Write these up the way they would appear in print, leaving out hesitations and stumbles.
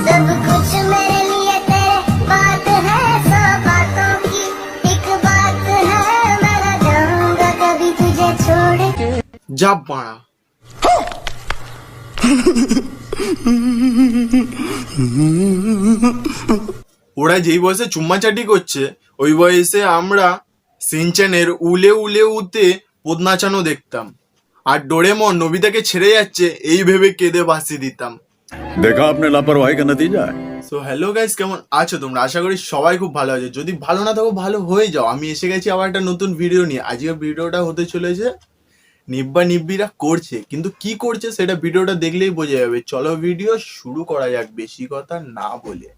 सब कुछ मेरे लिए तेरे बात है, सौ बातों की एक बात है, मैं न जाऊंगा कभी तुझे छोड़ के। যা বাড়া ওরা যেই বয়সে চুম্মাচাটি করছে ওই বয়সে আমরা সিনচ্যানের উলে উলে উতে পোদ নাচানো দেখতাম, আর ডোরেমন নবিতাকে ছেড়ে যাচ্ছে এই ভেবে কেঁদে বাসি দিতাম। देखा आपने लापरवाही का नतीजा है। সো হ্যালো গাইস, কেমন আছো তোমরা? আশা করি সবাই খুব ভালো আছে। যদি ভালো না থাকো ভালো হয়ে যাও, আমি এসে গেছি আবার একটা নতুন ভিডিও নিয়ে। আজকের ভিডিওটা হতে চলেছে নিব্বা নিব্বিরা করছে, কিন্তু কি করছে সেটা ভিডিওটা দেখলেই বোঝা যাবে। চলো ভিডিও শুরু করা যাক বেশি কথা না বলে।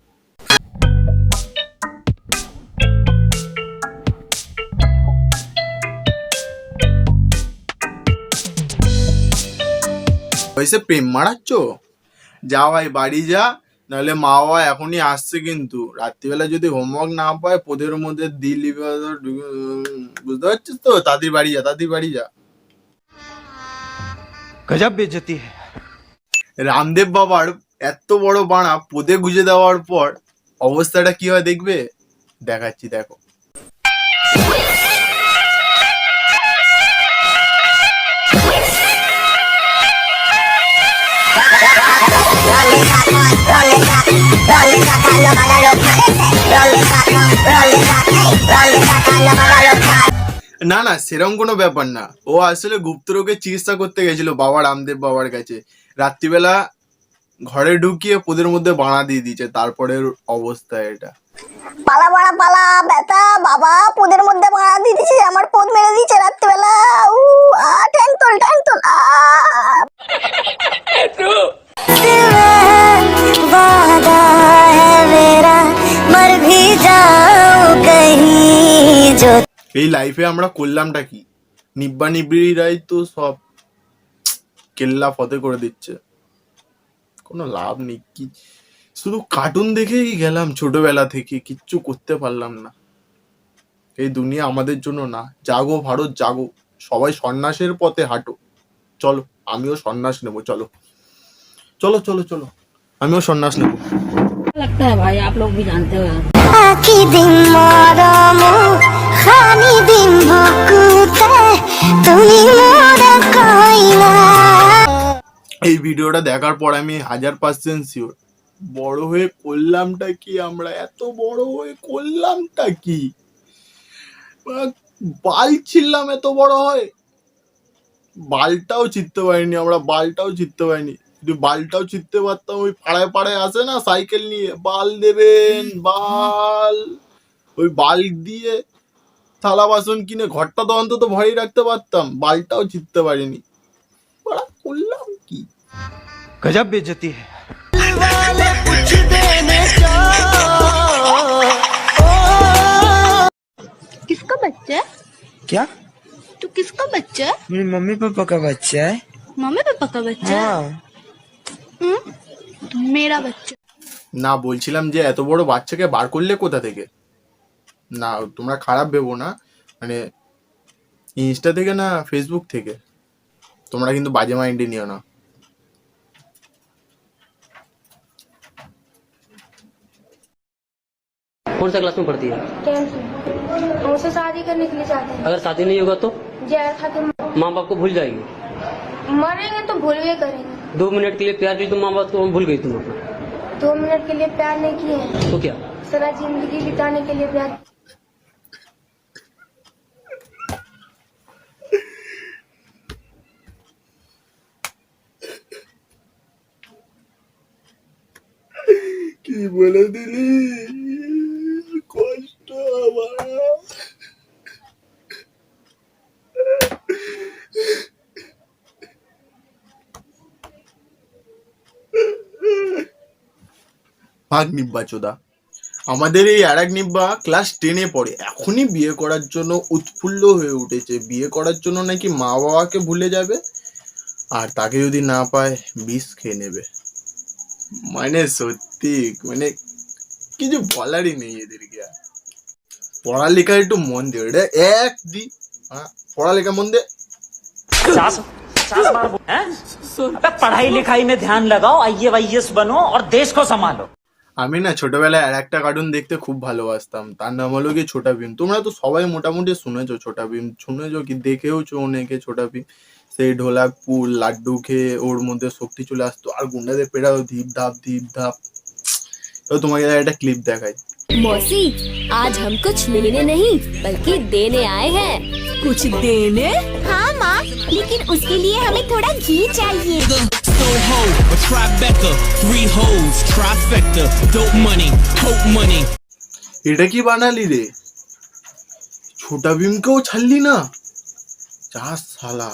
এসে প্রেম মারাচ্ছ? যা ভাই বাড়ি যা, নাহলে মা বাবা এখনই আসছে কিন্তু। রাত্রিবেলা যদি হোমওয়ার্ক না পায় পোদের মধ্যে দিল্লি, বুঝতে পারছিস তো? তাদের বাড়ি যা, তাদের বাড়ি যা। गजब बेइज्जती है। রামদেব বাবার এত বড় বাড়া পোদে গুজে দেওয়ার পর অবস্থাটা কি হয় দেখবে, দেখাচ্ছি দেখো। না না, সেরকম কোনো ব্যাপার না। ও আসলে গুপ্ত রোগের চিকিৎসা করতে গেছিল বাবা রামদেব বাবার কাছে। রাত্রিবেলা ঘরে ঢুকিয়ে পোদের মধ্যে বাড়া দিয়ে দিয়েছে, তারপরে অবস্থা এটা। পালা বাড়া পালা বেটা, বাবা পোদের মধ্যে মারা দিয়ে দিছে, আমার পোদ মেরে দিয়েছে রাত্রিবেলা। ট্যাং তোল वादा है मेरा, मर भी जाऊं कहीं जो। এই লাইফে আমরা করলামটা কি? নিব্বা নিব্বিরাই তো সব কেল্লা ফতে করে দিচ্ছে, কোনো লাভ নেই। কি শুধু কার্টুন দেখেই গেলাম ছোটবেলা থেকে, কিচ্ছু করতে পারলাম না। এই দুনিয়া আমাদের জন্য না। জাগো ভারত জাগো, সবাই সন্ন্যাসের পথে হাঁটো। চলো আমিও সন্ন্যাস নেবো, চলো চলো চলো চলো আমিও সন্ন্যাস নেবো। लगता है भाई, आप लोग भी जानते हो यार। আকি দিন মরম খানি দিন ভকুতে তুমি মোরা কইনা। এই ভিডিওটা দেখার পর আমি 1000% শিওর, বড় হয়ে করলামটা কি আমরা? এত বড় হয়ে করলামটা কি? বাল ছিললাম এত বড় হয়, বালটাও চিনতে পারিনি আমরা, বালটাও চিনতে পারিনি। যদি বালটাও চিনতে পারতাম, ওই পাড়ায় পাড়ায় আসে না সাইকেল নিয়ে, বাল দেবেন বাল, ওই বাল দিয়ে থালা বাসন কিনে ঘরটা তো অন্তত ভরেই রাখতে পারতাম। বালটাও চিনতে পারিনি, করলাম কি? गजब बेइज्जती है। किसका बच्चा है? क्या? तू किसका बच्चा है? मेरे मम्मी पापा का बच्चा है। मम्मी पापा का बच्चा है? हाँ। तो मेरा बच्चा। না, বলছিলাম যে এত বড় বাচ্চাকে বার করলে কোথা থেকে? না তোমরা খারাপ ভেবো না, মানে ইনস্টা থেকে না ফেসবুক থেকে। তোমরা কিন্তু বাজে মাইন্ডে নিও না। कौन सा क्लास में पढ़ती है? 10th में। हमसे शादी करने के लिए चाहते हैं। अगर शादी नहीं होगा तो जहर खा के माँ बाप को भूल जाएगी। मरेंगे तो भूल भी करेंगे। 2 मिनट के लिए प्यार की तुम माँ बाप को भूल गई तुम अपना, 2 मिनट के लिए प्यार नहीं किए हैं, तो क्या? सारा जिंदगी बिताने के लिए प्यार। কি বলে দিলি, কষ্ট আমার। ভাগ নিব্বা চোদা। আমাদের এই আর এক নিব্বা ক্লাস 10-এ পড়ে, এখনই বিয়ে করার জন্য উৎফুল্ল হয়ে উঠেছে। বিয়ে করার জন্য নাকি মা বাবাকে ভুলে যাবে, আর তাকে যদি না পায় বিষ খেয়ে নেবে। মানে সত্যি, মানে কিছু বলারই নেই এদেরকে। পড়ালেখা একটু মন দিয়ে, এটা পড়ালেখা মন দিয়ে। पढ़ाई लिखाई में ध्यान लगाओ, IAS बनो और देश को संभालो। আমি না ছোটবেলায় আর একটা কার্টুন দেখতে খুব ভালোবাসতাম, তার নাম হলো কি ছোটা ভীম। তোমরা তো সবাই মোটামুটি শুনেছো ছোটা ভীম, শুনেছো কি দেখেওছো অনেকে ছোটা ভীম। সেই ঢোলাকপুর লাড্ডু খেয়ে ওর মধ্যে শক্তি চলে আসতো আর গুন্ডাদের পেটাও ধীপ ধাপ ধীপ ধাপ। তো তোমাকে একটা ক্লিপ দেখাই। मौसी आज हम कुछ लेने नहीं बल्कि देने आए हैं। कुछ देने? हाँ माँ, लेकिन उसके लिए हमें थोड़ा घी चाहिए। Soho, a Tribeca, 3 hoes, trifecta, dope money, coke money. এটা কি বানালি রে? ছোটা ভীমকেও ছাড়লি না? যা শালা।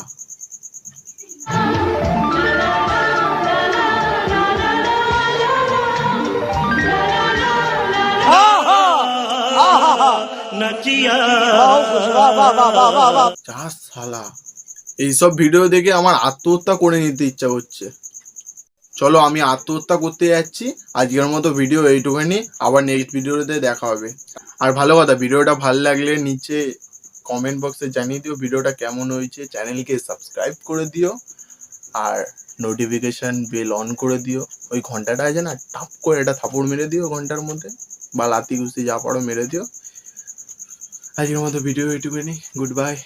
যা শালা। এইসব ভিডিও দেখে আমার আত্মহত্যা করে নিতে ইচ্ছা করছে। চলো আমি আত্মহত্যা করতে যাচ্ছি। আজকের মতো ভিডিও এইটুখানি, আবার নেক্সট ভিডিওতে দেখা হবে। আর ভালো কথা, ভিডিওটা ভালো লাগলে নিচে কমেন্ট বক্সে জানিয়ে দিও ভিডিওটা কেমন হয়েছে। চ্যানেলকে সাবস্ক্রাইব করে দিও আর নোটিফিকেশন বেল অন করে দিও। ওই ঘন্টাটা আছে না, টাপ করে একটা থাপড় মেরে দিও ঘন্টার মধ্যে, বা লাতি ঘুষি যা পারো মেরে দিও। আজকের মতো ভিডিও এইটুখানি, গুড বাই।